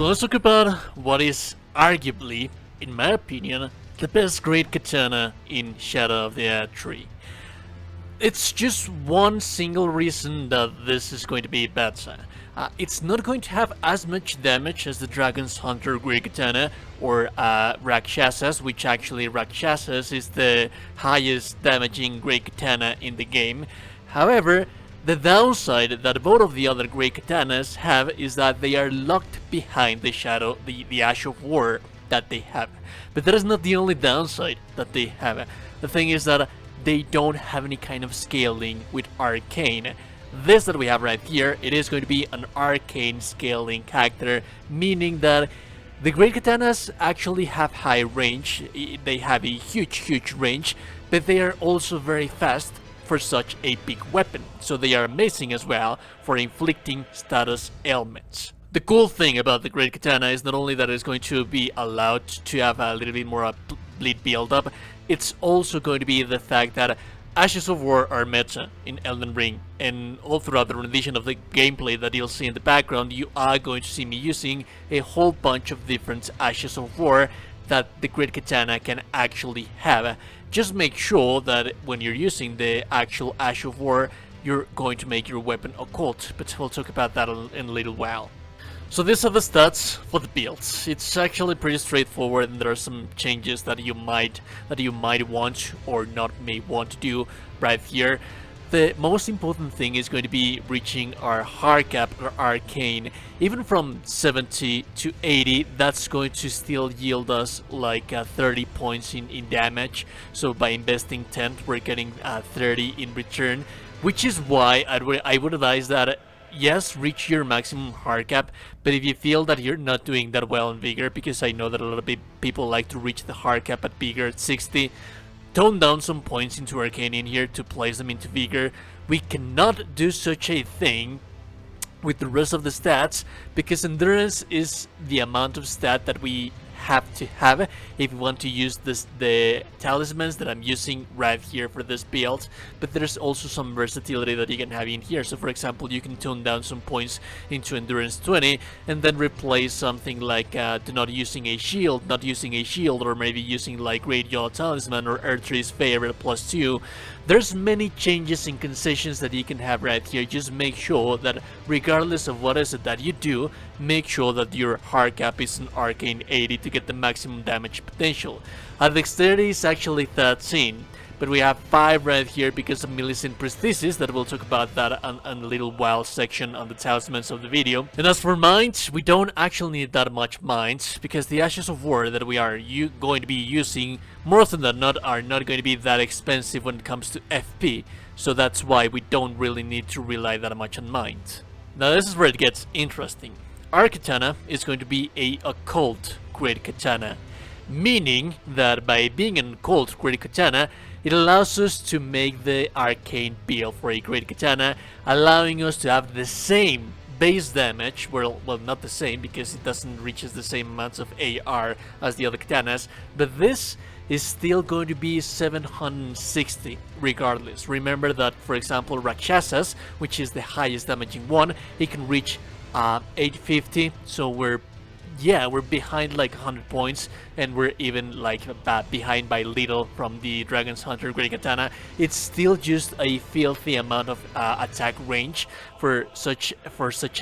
let's talk about what is arguably, in my opinion, the best great katana in Shadow of the Erdtree. It's just one single reason that this is going to be better. It's not going to have as much damage as the Dragon's Hunter Great Katana or Rakshasas, which actually Rakshasas is the highest damaging Great Katana in the game. However, the downside that both of the other Great Katanas have is that they are locked behind the shadow, the Ash of War that they have. But that is not the only downside that they have. The thing is that they don't have any kind of scaling with Arcane. This that we have right here, it is going to be an Arcane scaling character, meaning that the Great Katanas actually have high range, they have a huge range, but they are also very fast for such a big weapon, so they are amazing as well for inflicting status ailments. The cool thing about the Great Katana is not only that it's going to be allowed to have a little bit more bleed build up, it's also going to be the fact that Ashes of War are meta in Elden Ring, and all throughout the rendition of the gameplay that you'll see in the background, you are going to see me using a whole bunch of different Ashes of War that the Great Katana can actually have. Just make sure that when you're using the actual Ash of War, you're going to make your weapon occult, but we'll talk about that in a little while. So these are the stats for the builds. It's actually pretty straightforward, and there are some changes that you might want or not may want to do right here. The most important thing is going to be reaching our hard cap or Arcane. Even from 70 to 80, that's going to still yield us like 30 points in damage. So by investing 10, we're getting 30 in return, which is why I would advise that yes, reach your maximum hard cap, but if you feel that you're not doing that well in Vigor, because I know that a lot of people like to reach the hard cap at Vigor at 60, tone down some points into Arcane in here to place them into Vigor. We cannot do such a thing with the rest of the stats, because Endurance is the amount of stat that we have to have if we want to use the talismans that I'm using right here for this build, but there's also some versatility that you can have in here. So for example, you can tone down some points into Endurance 20 and then replace something like not using a shield, or maybe using like Radial Talisman or Erdtree's favorite +2. There's many changes and concessions that you can have right here. Just make sure that regardless of what is it that you do, make sure that your hard cap is an Arcane 80 to get the maximum damage potential. Our dexterity is actually 13, but we have 5 right here because of Millicent Prosthesis, that we'll talk about that on a little while section on the talismans of the video. And as for mind, we don't actually need that much mind, because the Ashes of War that we are going to be using more often than not are not going to be that expensive when it comes to FP, so that's why we don't really need to rely that much on mind. Now this is where it gets interesting. Our katana is going to be a occult Great Katana, meaning that by being an occult Great Katana, it allows us to make the Arcane build for a Great Katana, allowing us to have the same base damage, well not the same because it doesn't reach the same amounts of AR as the other katanas, but this is still going to be 760 regardless. Remember that, for example, Rakshasas, which is the highest damaging one, it can reach 850, so we're behind like 100 points, and we're even like behind by little from the Dragon's Hunter Great Katana. It's still just a filthy amount of attack range for such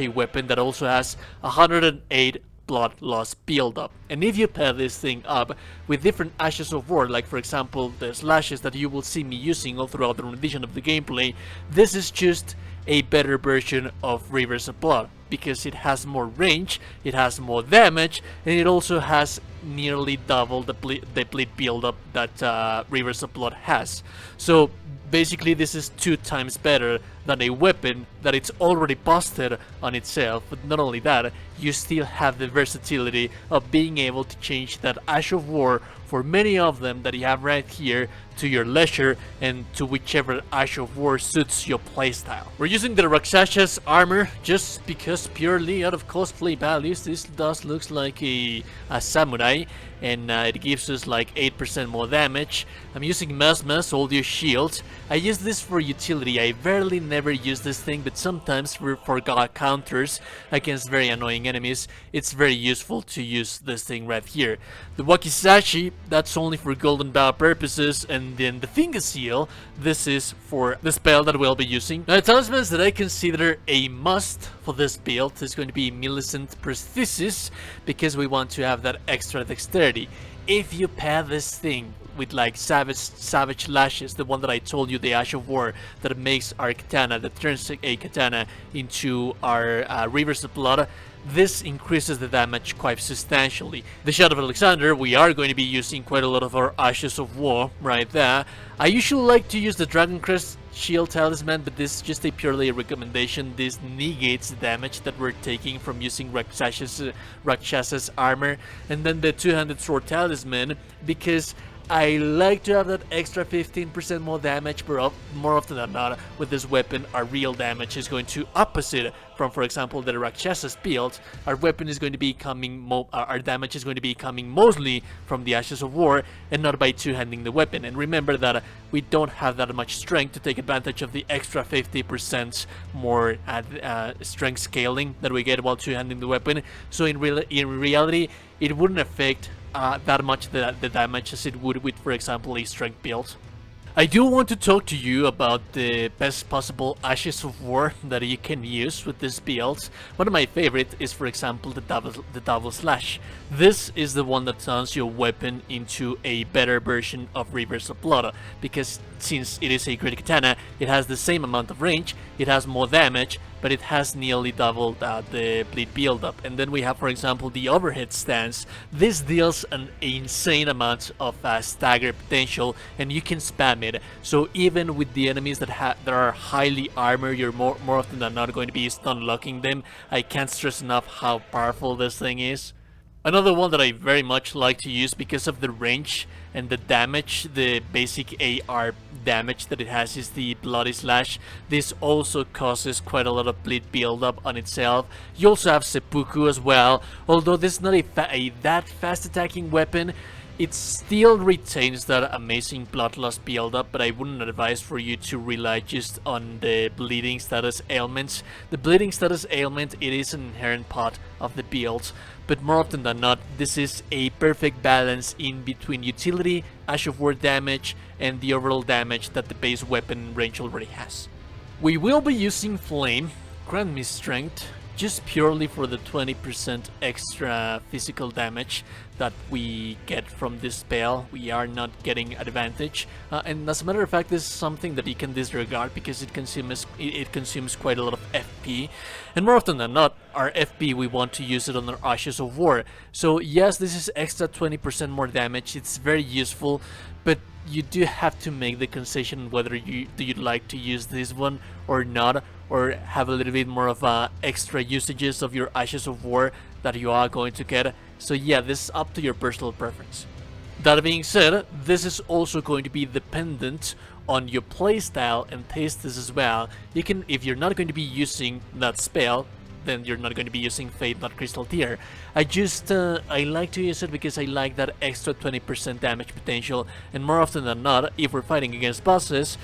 a weapon that also has 108 blood loss build up. And if you pair this thing up with different Ashes of War, like for example the slashes that you will see me using all throughout the rendition of the gameplay, this is just a better version of Rivers of Blood, because it has more range, it has more damage, and it also has nearly double the bleed build-up that Rivers of Blood has. So basically this is 2 times better than a weapon that it's already busted on itself. But not only that, you still have the versatility of being able to change that Ash of War for many of them that you have right here to your leisure and to whichever Ash of War suits your playstyle. We're using the Rakshasas armor just because purely out of cosplay values this does looks like a samurai, and it gives us like 8% more damage. I'm using Mesmes, Audio Shield. I use this for utility. I rarely never use this thing, but sometimes for counters against very annoying enemies, it's very useful to use this thing right here. The Wakizashi, that's only for golden bow purposes, and then the Finger Seal, this is for the spell that we'll be using. Now, the talismans that I consider a must for this build is going to be Millicent Prosthesis, because we want to have that extra dexterity. If you pair this thing with like Savage Lashes, the one that I told you, the Ash of War, that makes our katana, that turns a katana into our Rivers of Blood, this increases the damage quite substantially. The Shadow of Alexander, we are going to be using quite a lot of our Ashes of War right there. I usually like to use the Dragon Crest Shield Talisman, but this is just a purely recommendation. This negates the damage that we're taking from using Rakshas's armor. And then the Two-Handed Sword Talisman, because I like to have that extra 15% more damage, but more often than not, with this weapon, our real damage is going to opposite from, for example, the Rakshas's build. Our weapon is going to be coming, our damage is going to be coming mostly from the Ashes of War, and not by two-handing the weapon. And remember that we don't have that much strength to take advantage of the extra 50% more strength scaling that we get while two-handing the weapon. So in reality, it wouldn't affect that much the damage as it would with, for example, a strength build. I do want to talk to you about the best possible Ashes of War that you can use with this build. One of my favorite is, for example, the Double Slash. This is the one that turns your weapon into a better version of Rivers of Blood, because since it is a great katana, it has the same amount of range, it has more damage, but it has nearly doubled the bleed build-up. And then we have, for example, the Overhead Stance. This deals an insane amount of stagger potential, and you can spam it. So even with the enemies that are highly armored, you're more often than not going to be stun locking them. I can't stress enough how powerful this thing is. Another one that I very much like to use because of the range and the damage, the basic AR damage that it has, is the Bloody Slash. This also causes quite a lot of bleed build-up on itself. You also have Seppuku as well. Although this is not that fast attacking weapon, it still retains that amazing blood loss build-up, but I wouldn't advise for you to rely just on the bleeding status ailments. The bleeding status ailment, it is an inherent part of the build, but more often than not, this is a perfect balance in between utility, Ash of War damage, and the overall damage that the base weapon range already has. We will be using Flame, grant me Strength, just purely for the 20% extra physical damage that we get from this spell. We are not getting advantage, and as a matter of fact, this is something that you can disregard because it consumes quite a lot of FP, and more often than not, our FP, we want to use it on our Ashes of War. So yes, this is extra 20% more damage. It's very useful, but you do have to make the concession whether you'd like to use this one or not, or have a little bit more of extra usages of your Ashes of War that you are going to get. So yeah, this is up to your personal preference. That being said, this is also going to be dependent on your playstyle and tastes as well. You can, if you're not going to be using that spell, then you're not going to be using Fate, not Crystal Tear. I like to use it because I like that extra 20% damage potential, and more often than not, if we're fighting against bosses,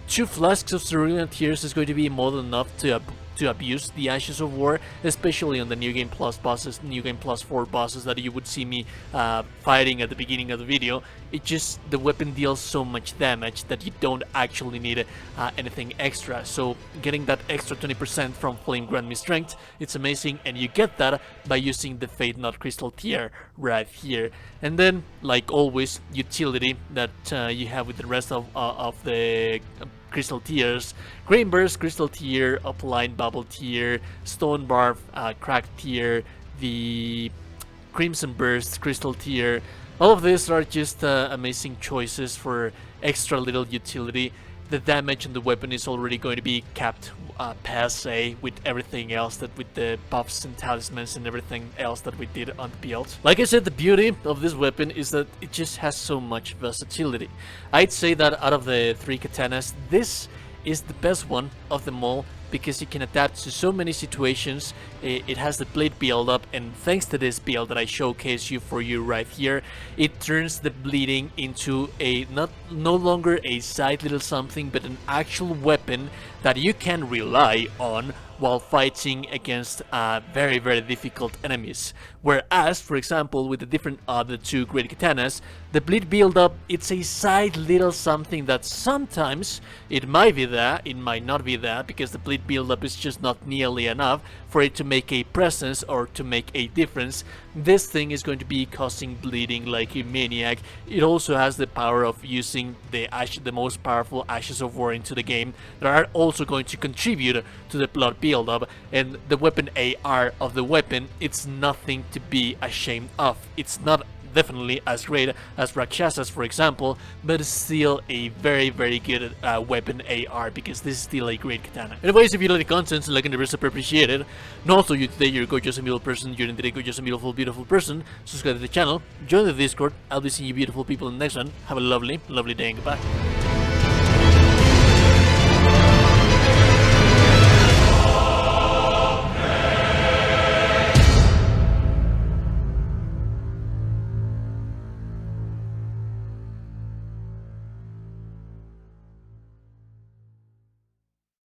2 flasks of Cerulean Tears is going to be more than enough to abuse the Ashes of War, especially on the New Game Plus bosses, New Game Plus 4 bosses that you would see me fighting at the beginning of the video. The weapon deals so much damage that you don't actually need anything extra. So getting that extra 20% from Flame Grant Me Strength, it's amazing, and you get that by using the Fate Not Crystal Tier right here. And then, like always, utility that you have with the rest of the Crystal Tiers: Grain Burst, Crystal Tier, Upline Bubble Tier, Stone Barb, Crack Tier, the Crimson Burst, Crystal Tier. All of these are just amazing choices for extra little utility. The damage on the weapon is already going to be capped passe with everything else, that with the buffs and talismans and everything else that we did on the build. Like I said, the beauty of this weapon is that it just has so much versatility. I'd say that out of the 3 katanas, this is the best one of them all because it can adapt to so many situations. It has the blade build up, and thanks to this build that I showcase for you right here, it turns the bleeding into a no longer a side little something, but an actual weapon that you can rely on while fighting against very, very difficult enemies. Whereas, for example, with the two great katanas, the bleed build up, it's a side little something that sometimes it might be there, it might not be there, because the bleed build up is just not nearly enough for it to make a presence or to make a difference. This thing is going to be causing bleeding like a maniac. It also has the power of using the most powerful Ashes of War into the game that are also going to contribute to the blood build up, and the weapon AR of the weapon, it's nothing to be ashamed of. It's not definitely as great as Rakshasas, for example, but it's still a very, very good weapon AR, because this is still a great katana. Anyways, if you like the content, like and the rest, appreciate it. And also, you today, you're a gorgeous and beautiful person, you're today gorgeous and beautiful, beautiful person. Subscribe to the channel, join the Discord. I'll be seeing you beautiful people in the next one. Have a lovely, lovely day, and goodbye.